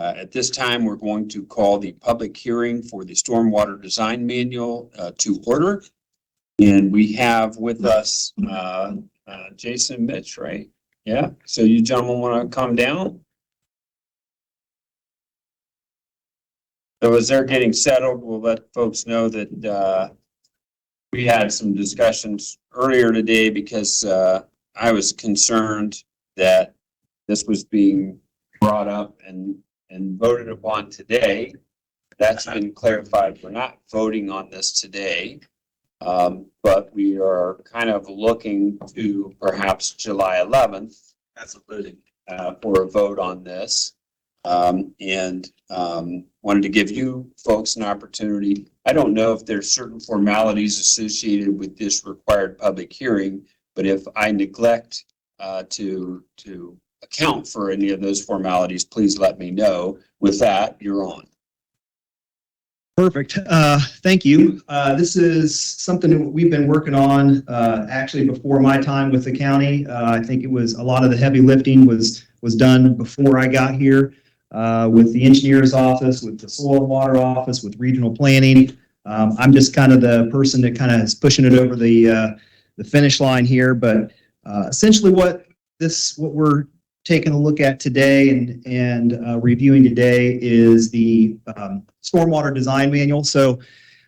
At this time, we're going to call the public hearing for the Stormwater Design Manual to order. And we have with us Jason, Mitch, right? Yeah. So you gentlemen want to come down? So as they're getting settled, we'll let folks know that we had some discussions earlier today because I was concerned that this was being brought up and voted upon today. That's been clarified. We're not voting on this today, but we are kind of looking to perhaps July 11th. Absolutely. For a vote on this. Wanted to give you folks an opportunity. I don't know if there's certain formalities associated with this required public hearing, but if I neglect to account for any of those formalities, please let me know. With that, you're on. Perfect. Thank you. This is something that we've been working on actually before my time with the county. I think it was a lot of the heavy lifting was done before I got here with the engineer's office, with the soil and water office, with regional planning. I'm just kind of the person that kind of is pushing it over the finish line here. But essentially, what we're taking a look at today and reviewing today is the Stormwater Design Manual. So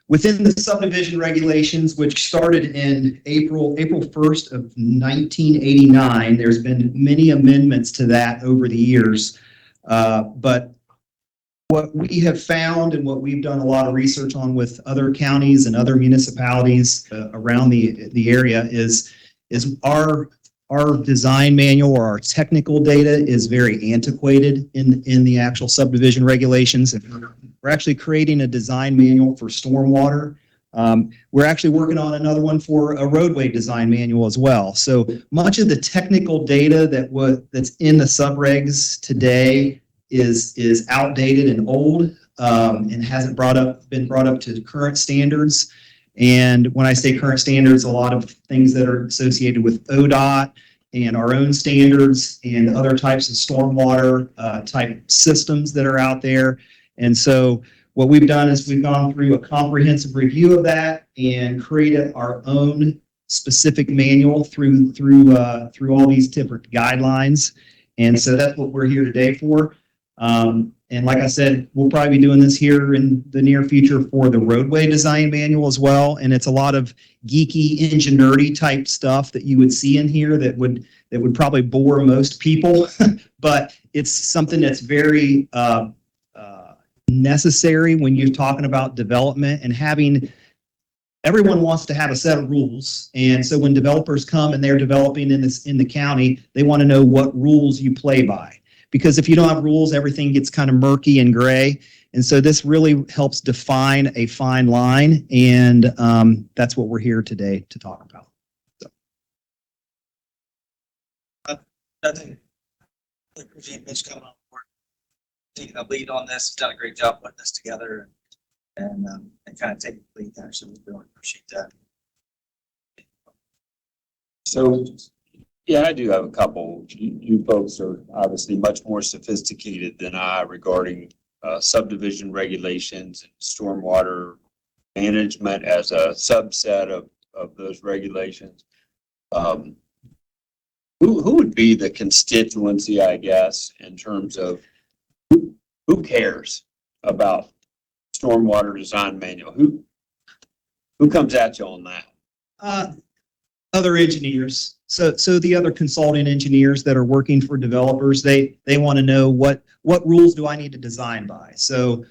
within the subdivision regulations, which started in April 1st of 1989, there's been many amendments to that over the years. But what we have found and what we've done a lot of research on with other counties and other municipalities around the area is our design manual or our technical data is very antiquated in the actual subdivision regulations. And we're actually creating a design manual for stormwater. We're actually working on another one for a roadway design manual as well. So much of the technical data that's in the subregs today is outdated and old and hasn't been brought up to current standards. And when I say current standards, a lot of things that are associated with ODOT and our own standards and other types of stormwater type systems that are out there. And so what we've done is we've gone through a comprehensive review of that and created our own specific manual through all these different guidelines. And so that's what we're here today for. And like I said, we'll probably be doing this here in the near future for the roadway design manual as well. And it's a lot of geeky, ingenuity type stuff that you would see in here that would probably bore most people. But it's something that's very necessary when you're talking about development and everyone wants to have a set of rules. And so when developers come and they're developing in the county, they want to know what rules you play by. Because if you don't have rules, everything gets kind of murky and gray. And so this really helps define a fine line. And that's what we're here today to talk about. So. I think appreciate Mitch coming on board, taking the lead on this. He's done a great job putting this together and kind of taking the lead there. So we really appreciate that. So, yeah, I do have a couple. You folks are obviously much more sophisticated than I regarding subdivision regulations and stormwater management as a subset of those regulations. Who would be the constituency, I guess, in terms of who cares about Stormwater Design Manual? Who comes at you on that? Other engineers. So the other consulting engineers that are working for developers, they want to know what rules do I need to design by. So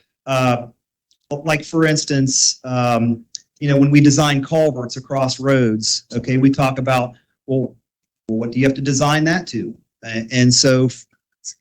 like for instance, when we design culverts across roads, okay, we talk about, well, what do you have to design that to? And so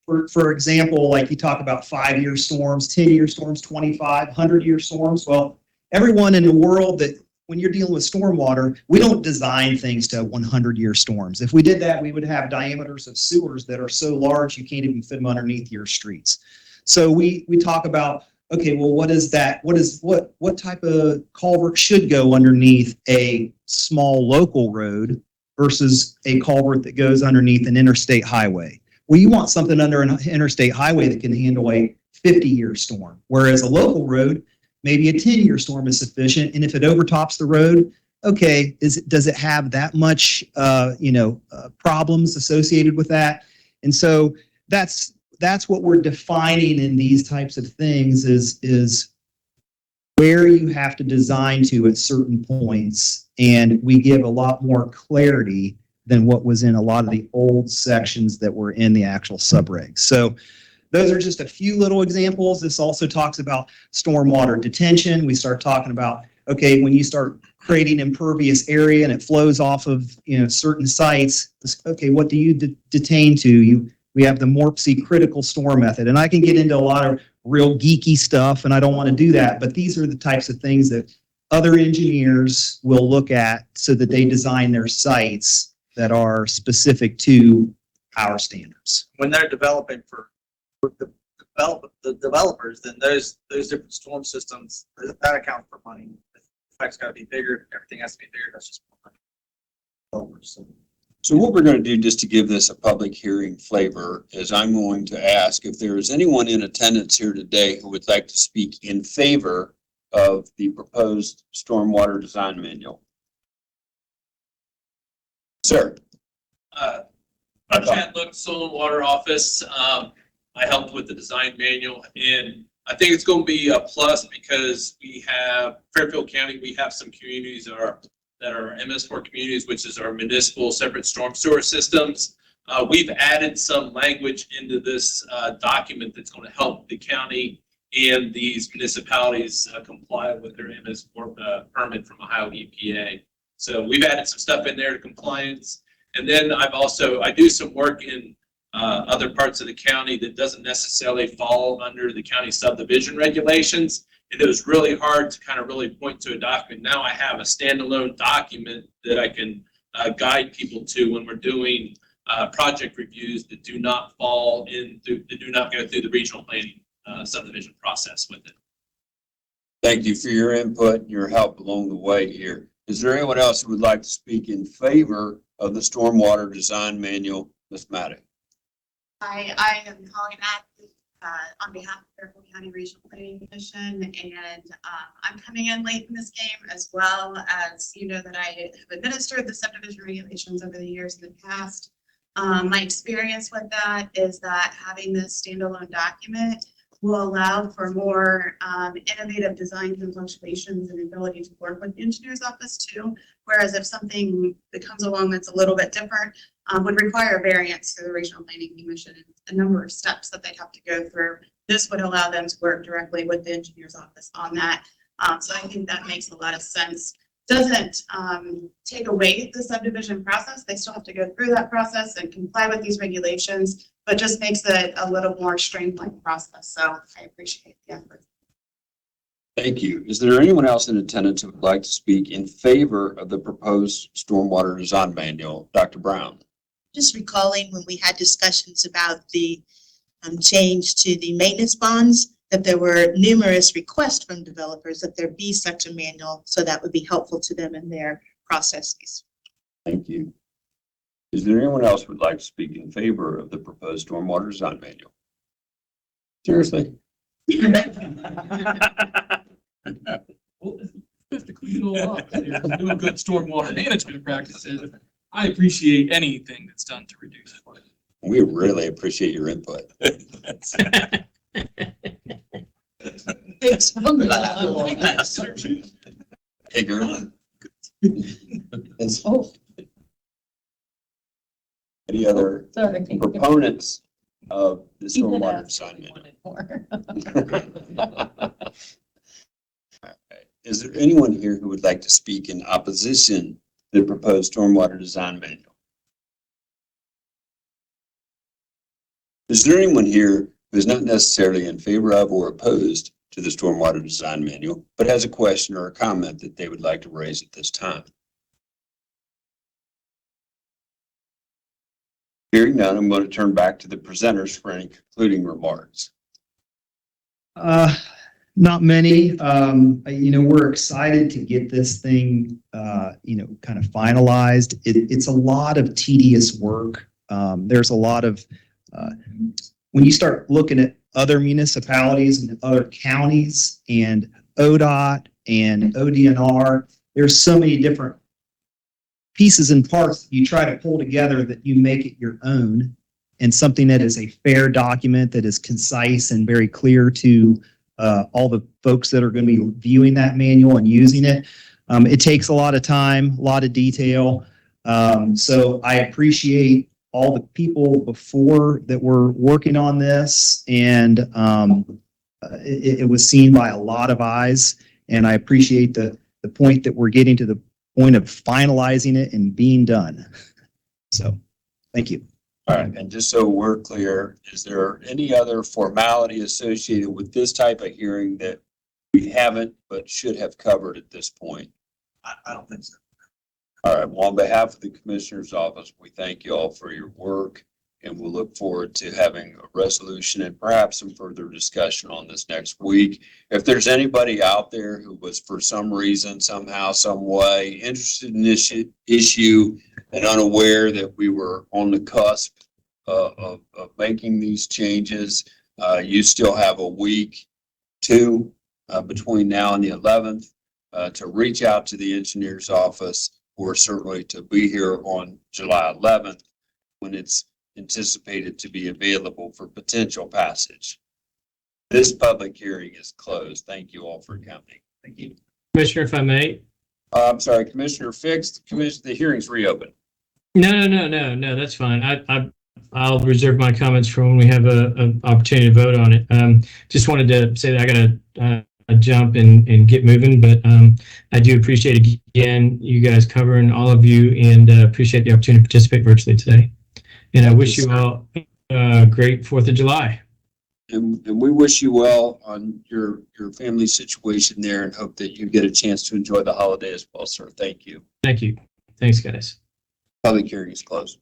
for example, like you talk about 5-year storms, 10-year storms, 25, 100-year storms. Well, everyone in the world that when you're dealing with stormwater, we don't design things to 100-year storms. If we did that, we would have diameters of sewers that are so large you can't even fit them underneath your streets. So we talk about, okay, well, what is that? What type of culvert should go underneath a small local road versus a culvert that goes underneath an interstate highway? Well, you want something under an interstate highway that can handle a 50-year storm. Whereas a local road, maybe a 10-year storm is sufficient. And if it overtops the road, okay, does it have that much, problems associated with that? And so that's what we're defining in these types of things is where you have to design to at certain points. And we give a lot more clarity than what was in a lot of the old sections that were in the actual subregs. So those are just a few little examples. This also talks about stormwater detention. We start talking about, okay, when you start creating impervious area and it flows off of, certain sites, okay, what do you detain to? We have the MORPC critical storm method. And I can get into a lot of real geeky stuff, and I don't want to do that, but these are the types of things that other engineers will look at so that they design their sites that are specific to our standards. When they're developing for the developers, then those different storm systems, that accounts for money. The effect's got to be bigger. Everything has to be bigger. That's just more money. So what we're going to do, just to give this a public hearing flavor, is I'm going to ask if there is anyone in attendance here today who would like to speak in favor of the proposed Stormwater Design Manual. Sir. I'm Chad Look, Soil and Water Office. I helped with the design manual, and I think it's going to be a plus because we have Fairfield County. We have some communities that are MS4 communities, which is our municipal separate storm sewer systems. We've added some language into this document that's going to help the county and these municipalities comply with their MS4 permit from Ohio EPA. So we've added some stuff in there to compliance. And then I do some work in other parts of the county that doesn't necessarily fall under the county subdivision regulations. And it was really hard to kind of really point to a document. Now I have a standalone document that I can guide people to when we're doing project reviews that do not fall that do not go through the regional planning subdivision process with it. Thank you for your input and your help along the way here. Is there anyone else who would like to speak in favor of the Stormwater Design Manual? Ms. Maddox. Hi, I am calling on behalf of Fairfield County Regional Planning Commission, and I'm coming in late in this game as well as that I have administered the subdivision regulations over the years in the past. My experience with that is that having this standalone document will allow for more innovative designs and fluctuations and ability to work with the engineer's office too. Whereas if something that comes along that's a little bit different would require variance to the Regional Planning Commission and a number of steps that they'd have to go through. This would allow them to work directly with the engineer's office on that. So I think that makes a lot of sense. Doesn't take away the subdivision process. They still have to go through that process and comply with these regulations, but just makes it a little more streamlined process. So I appreciate the effort. Thank you. Is there anyone else in attendance who would like to speak in favor of the proposed Stormwater Design Manual? Dr. Brown. Just recalling when we had discussions about the change to the maintenance bonds, that there were numerous requests from developers that there be such a manual, so that would be helpful to them in their processes. Thank you. Is there anyone else who would like to speak in favor of the proposed Stormwater Design Manual? Seriously? Well, just to clean it all up, doing good stormwater management practices. I appreciate anything that's done to reduce it. We really appreciate your input. Hey, girl. Any other proponents of the Stormwater Design Manual? Is there anyone here who would like to speak in opposition to the proposed Stormwater Design Manual? Is there anyone here who is not necessarily in favor of or opposed to the Stormwater Design Manual, but has a question or a comment that they would like to raise at this time? Hearing none, I'm going to turn back to the presenters for any concluding remarks. Not many. We're excited to get this thing, kind of finalized. It's a lot of tedious work. There's a lot of, when you start looking at other municipalities and other counties and ODOT and ODNR. There's so many different pieces and parts you try to pull together that you make it your own, and something that is a fair document that is concise and very clear to all the folks that are going to be viewing that manual and using it. It takes a lot of time, a lot of detail. So I appreciate all the people before that were working on this, and it was seen by a lot of eyes, and I appreciate the point that we're getting to the point of finalizing it and being done. So, thank you. All right, and just so we're clear, is there any other formality associated with this type of hearing that we haven't but should have covered at this point? I don't think so. All right, well, on behalf of the Commissioner's Office, we thank you all for your work, and we'll look forward to having a resolution and perhaps some further discussion on this next week. If there's anybody out there who was for some reason, somehow, some way interested in this issue and unaware that we were on the cusp of making these changes, you still have a week, between now and the 11th to reach out to the engineer's office, or certainly to be here on July 11th when it's anticipated to be available for potential passage. This public hearing is closed. Thank you all for coming. Thank you. Commissioner, if I may? I'm sorry, Commissioner Fix, the hearing's reopened. No, that's fine. I'll reserve my comments for when we have an opportunity to vote on it. Just wanted to say that I got to jump and get moving, but I do appreciate, again, you guys covering, all of you, and appreciate the opportunity to participate virtually today. And I wish you all a great 4th of July. And we wish you well on your family situation there, and hope that you get a chance to enjoy the holiday as well, sir. Thank you. Thank you. Thanks, guys. Public hearing is closed.